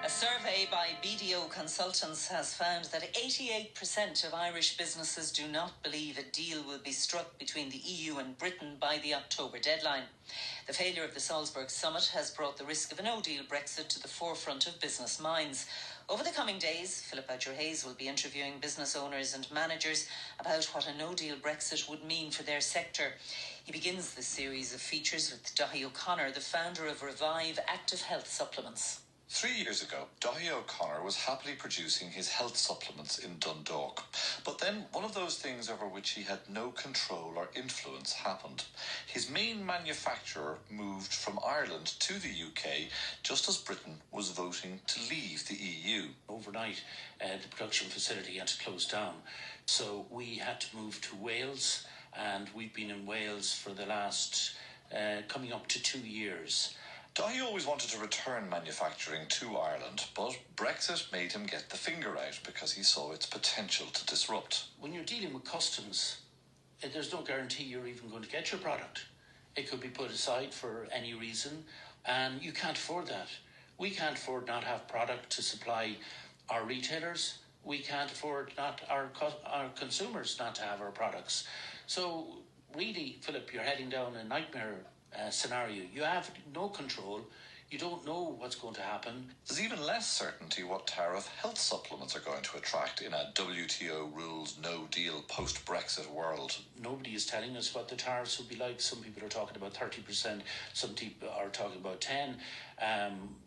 A survey by BDO Consultants has found that 88% of Irish businesses do not believe a deal will be struck between the EU and Britain by the October deadline. The failure of the Salzburg summit has brought the risk of a no-deal Brexit to the forefront of business minds. Over the coming days, Philip Boucher Hayes will be interviewing business owners and managers about what a no-deal Brexit would mean for their sector. He begins this series of features with Daithi O'Connor, the founder of ReviveActive health supplements. 3 years ago, Daithi O'Connor was happily producing his health supplements in Dundalk. But then one of those things over which he had no control or influence happened. His main manufacturer moved from Ireland to the UK just as Britain was voting to leave the EU. Overnight, the production facility had to close down. So we had to move to Wales, and we've been in Wales for the last coming up to 2 years. Daithi always wanted to return manufacturing to Ireland, but Brexit made him get the finger out because he saw its potential to disrupt. When you're dealing with customs, there's no guarantee you're even going to get your product. It could be put aside for any reason, and you can't afford that. We can't afford not have product to supply our retailers. We can't afford not our consumers not to have our products. So really, Philip, you're heading down a nightmare scenario. You have no control. You don't know what's going to happen. There's even less certainty what tariff health supplements are going to attract in a WTO rules no deal post-Brexit world. Nobody is telling us what the tariffs will be like. Some people are talking about 30%, some people are talking about 10%.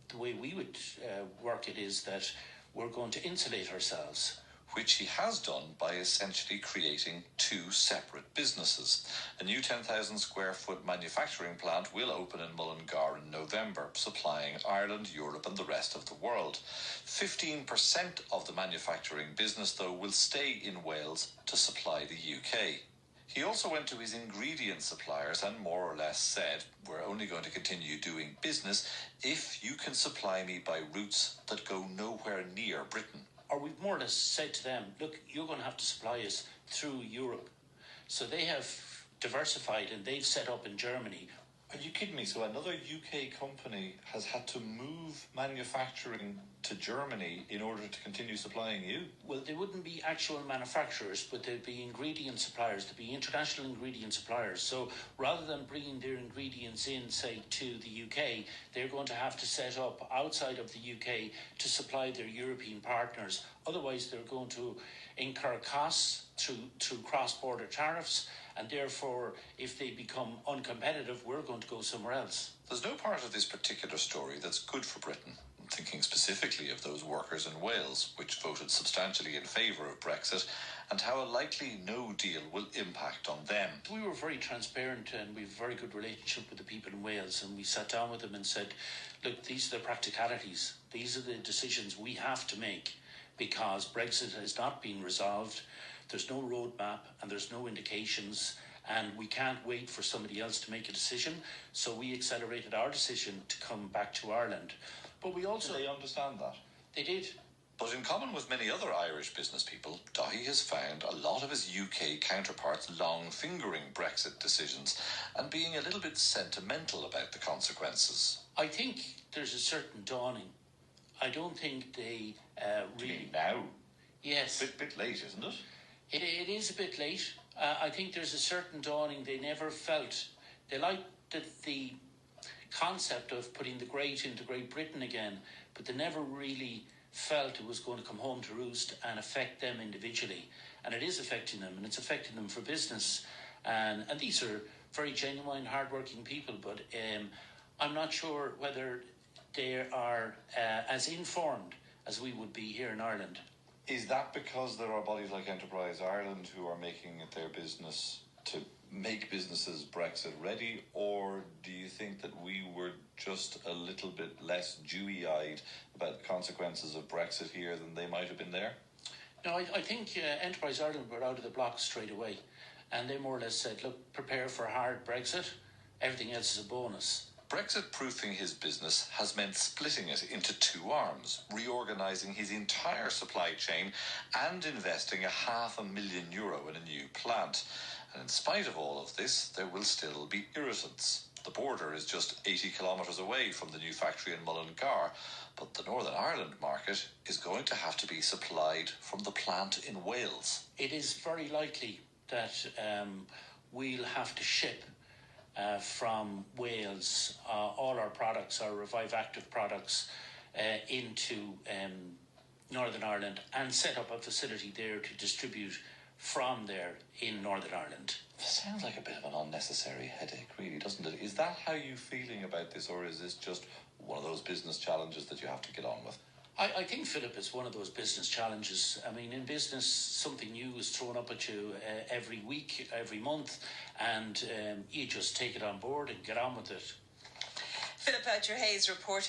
The way we would work it is that we're going to insulate ourselves, which he has done by essentially creating two separate businesses. A new 10,000 square foot manufacturing plant will open in Mullingar in November, supplying Ireland, Europe and the rest of the world. 15% of the manufacturing business, though, will stay in Wales to supply the UK. He also went to his ingredient suppliers and more or less said, we're only going to continue doing business if you can supply me by routes that go nowhere near Britain. Or we've more or less said to them, look, you're going to have to supply us through Europe. So they have diversified and they've set up in Germany. Are you kidding me? So another UK company has had to move manufacturing to Germany in order to continue supplying you? Well, they wouldn't be actual manufacturers, but they'd be ingredient suppliers. They'd be international ingredient suppliers. So rather than bringing their ingredients in, say, to the UK, they're going to have to set up outside of the UK to supply their European partners. Otherwise, they're going to incur costs through cross-border tariffs. And therefore, if they become uncompetitive, we're going to go somewhere else. There's no part of this particular story that's good for Britain. I'm thinking specifically of those workers in Wales, which voted substantially in favour of Brexit, and how a likely no deal will impact on them. We were very transparent and we have a very good relationship with the people in Wales, and we sat down with them and said, look, these are the practicalities. These are the decisions we have to make because Brexit has not been resolved. There's no roadmap and there's no indications, and we can't wait for somebody else to make a decision. So we accelerated our decision to come back to Ireland. But we also... Did they understand that? They did. But in common with many other Irish business people, Daithi has found a lot of his UK counterparts long-fingering Brexit decisions and being a little bit sentimental about the consequences. I think there's a certain dawning. I don't think they really... You mean now? Yes. Bit late, isn't it? It is a bit late. I think there's a certain dawning they never felt. They liked the concept of putting the great into Great Britain again, but they never really felt it was going to come home to roost and affect them individually. And it is affecting them, and it's affecting them for business. And these are very genuine, hard-working people, but I'm not sure whether they are as informed as we would be here in Ireland. Is that because there are bodies like Enterprise Ireland who are making it their business to make businesses Brexit ready, or do you think that we were just a little bit less dewy-eyed about the consequences of Brexit here than they might have been there? No, I think Enterprise Ireland were out of the blocks straight away, and they more or less said, look, prepare for a hard Brexit, everything else is a bonus. Brexit-proofing his business has meant splitting it into two arms, reorganising his entire supply chain and investing €500,000 in a new plant. And in spite of all of this, there will still be irritants. The border is just 80 kilometres away from the new factory in Mullingar, but the Northern Ireland market is going to have to be supplied from the plant in Wales. It is very likely that we'll have to ship from Wales all our products, our ReviveActive products, into Northern Ireland and set up a facility there to distribute from there in Northern Ireland. Sounds like a bit of an unnecessary headache, really, doesn't it? Is that how you're feeling about this, or is this just one of those business challenges that you have to get on with? I think, Philip, it's one of those business challenges. I mean, in business, something new is thrown up at you every week, every month, and you just take it on board and get on with it. Philip Boucher Hayes reporting.